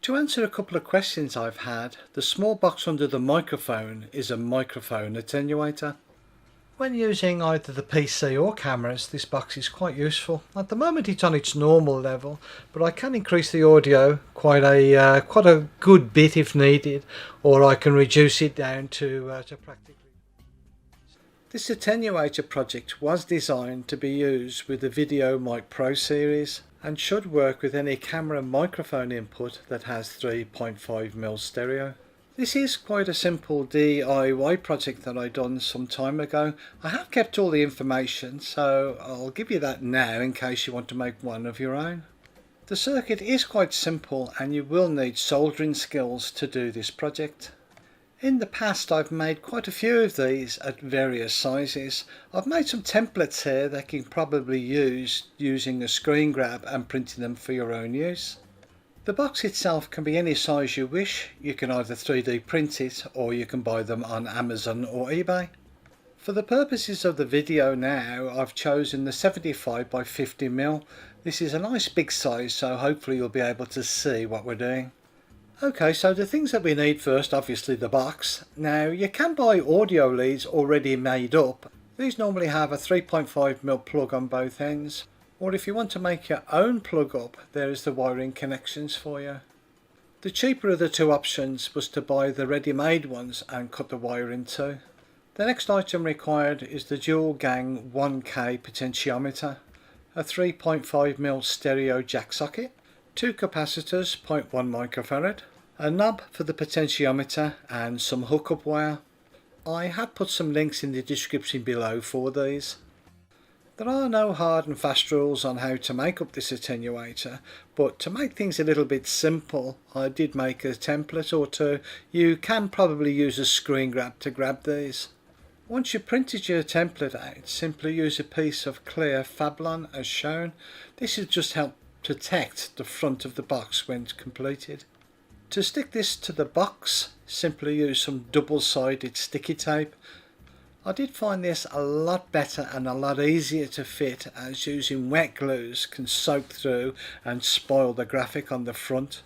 To answer a couple of questions I've had, the small box under the microphone is a microphone attenuator. When using either the PC or cameras, this box is quite useful. At the moment it's on its normal level, but I can increase the audio quite a good bit if needed, or I can reduce it down to practically. This attenuator project was designed to be used with the Video Mic Pro series and should work with any camera microphone input that has 3.5mm stereo. This is quite a simple DIY project that I done some time ago. I have kept all the information, so I'll give you that now in case you want to make one of your own. The circuit is quite simple and you will need soldering skills to do this project. In the past I've made quite a few of these at various sizes. I've made some templates here that you can probably use using a screen grab and printing them for your own use. The box itself can be any size you wish. You can either 3D print it or you can buy them on Amazon or eBay. For the purposes of the video now, I've chosen the 75 by 50mm. This is a nice big size, so hopefully you'll be able to see what we're doing. Okay, so the things that we need first, obviously the box. Now you can buy audio leads already made up. These normally have a 3.5mm plug on both ends. Or if you want to make your own plug up, there is the wiring connections for you. The cheaper of the two options was to buy the ready-made ones and cut the wire in two. The next item required is the dual gang 1K potentiometer, a 3.5mm stereo jack socket, two capacitors 0.1 microfarad, a knob for the potentiometer and some hookup wire. I have put some links in the description below for these. There are no hard and fast rules on how to make up this attenuator, but to make things a little bit simple, I did make a template or two. You can probably use a screen grab to grab these. Once you've printed your template out, simply use a piece of clear Fablon as shown. This will just help protect the front of the box when completed. To stick this to the box, simply use some double-sided sticky tape. I did find this a lot better and a lot easier to fit, as using wet glues can soak through and spoil the graphic on the front.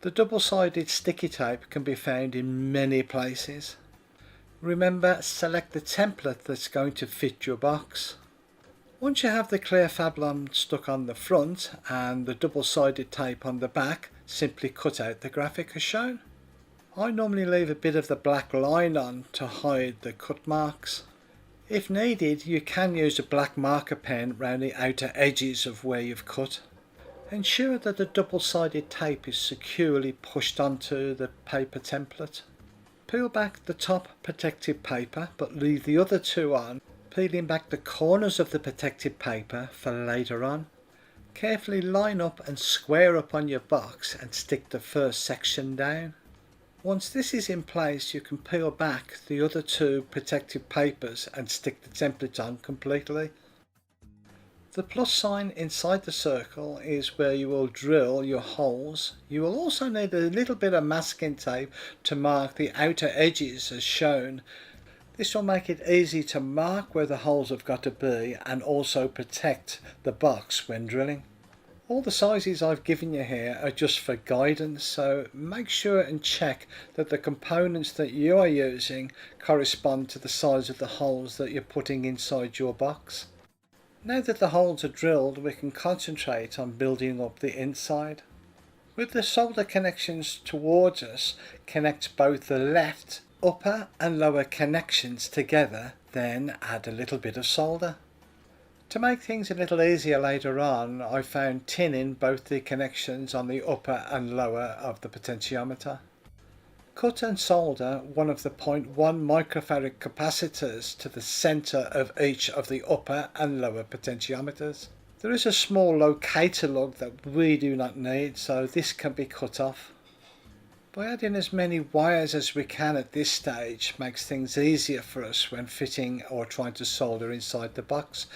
The double-sided sticky tape can be found in many places. Remember, select the template that's going to fit your box. Once you have the clear Fablon stuck on the front and the double-sided tape on the back, simply cut out the graphic as shown. I normally leave a bit of the black line on to hide the cut marks. If needed, you can use a black marker pen around the outer edges of where you've cut. Ensure that the double-sided tape is securely pushed onto the paper template. Peel back the top protective paper but leave the other two on, peeling back the corners of the protective paper for later on. Carefully line up and square up on your box and stick the first section down. Once this is in place, you can peel back the other two protective papers and stick the template on completely. The plus sign inside the circle is where you will drill your holes. You will also need a little bit of masking tape to mark the outer edges as shown. This will make it easy to mark where the holes have got to be and also protect the box when drilling. All the sizes I've given you here are just for guidance, so make sure and check that the components that you are using correspond to the size of the holes that you're putting inside your box. Now that the holes are drilled, we can concentrate on building up the inside. With the solder connections towards us, connect both the left, upper and lower connections together, then add a little bit of solder. To make things a little easier later on, I found tin in both the connections on the upper and lower of the potentiometer. Cut and solder one of the 0.1 microfarad capacitors to the centre of each of the upper and lower potentiometers. There is a small locator lug that we do not need, so this can be cut off. By adding as many wires as we can at this stage makes things easier for us when fitting or trying to solder inside the box.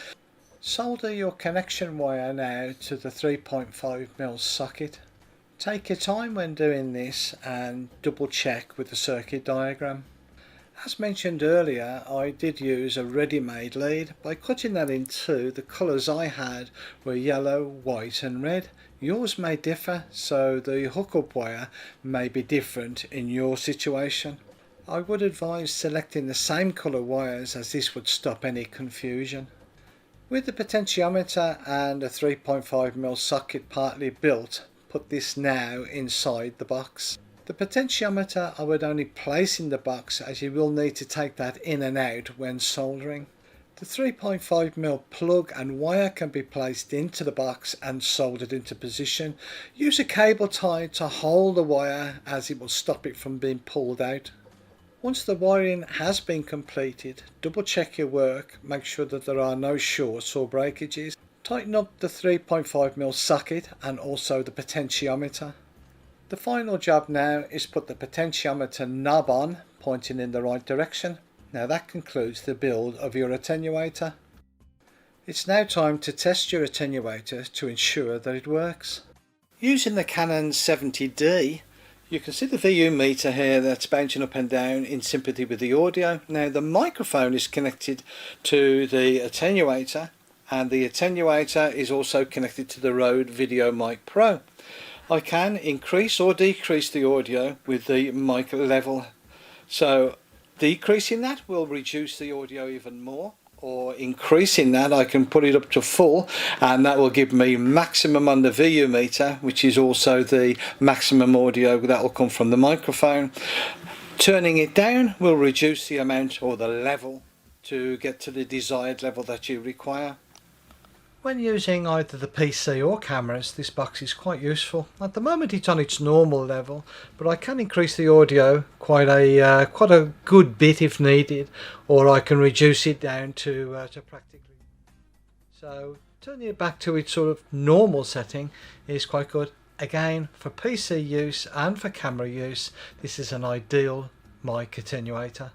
Solder your connection wire now to the 3.5mm socket. Take your time when doing this and double check with the circuit diagram. As mentioned earlier, I did use a ready-made lead. By cutting that in two, the colours I had were yellow, white and red. Yours may differ, so the hookup wire may be different in your situation. I would advise selecting the same colour wires, as this would stop any confusion. With the potentiometer and a 3.5mm socket partly built, put this now inside the box. The potentiometer I would only place in the box, as you will need to take that in and out when soldering. The 3.5mm plug and wire can be placed into the box and soldered into position. Use a cable tie to hold the wire, as it will stop it from being pulled out. Once the wiring has been completed, double check your work, make sure that there are no shorts or breakages. Tighten up the 3.5mm socket and also the potentiometer. The final job now is put the potentiometer knob on, pointing in the right direction. Now that concludes the build of your attenuator. It's now time to test your attenuator to ensure that it works. Using the Canon 70D, you can see the VU meter here that's bouncing up and down in sympathy with the audio. Now the microphone is connected to the attenuator, and the attenuator is also connected to the R0DE Video Mic Pro. I can increase or decrease the audio with the mic level. So decreasing that will reduce the audio even more, or increasing that I can put it up to full, and that will give me maximum on the VU meter, which is also the maximum audio that will come from the microphone. Turning it down will reduce the amount or the level to get to the desired level that you require. When using either the PC or cameras, this box is quite useful. At the moment it's on its normal level, but I can increase the audio quite a good bit if needed, or I can reduce it down to practically. So turning it back to its sort of normal setting is quite good. Again, for PC use and for camera use, this is an ideal mic attenuator.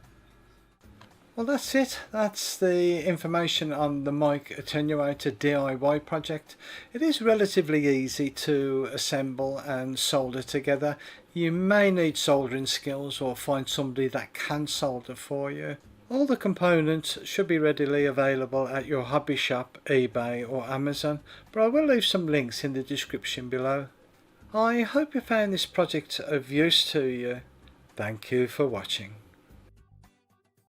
Well, that's it. That's the information on the Mic Attenuator DIY project. It is relatively easy to assemble and solder together. You may need soldering skills or find somebody that can solder for you. All the components should be readily available at your hobby shop, eBay or Amazon, but I will leave some links in the description below. I hope you found this project of use to you. Thank you for watching.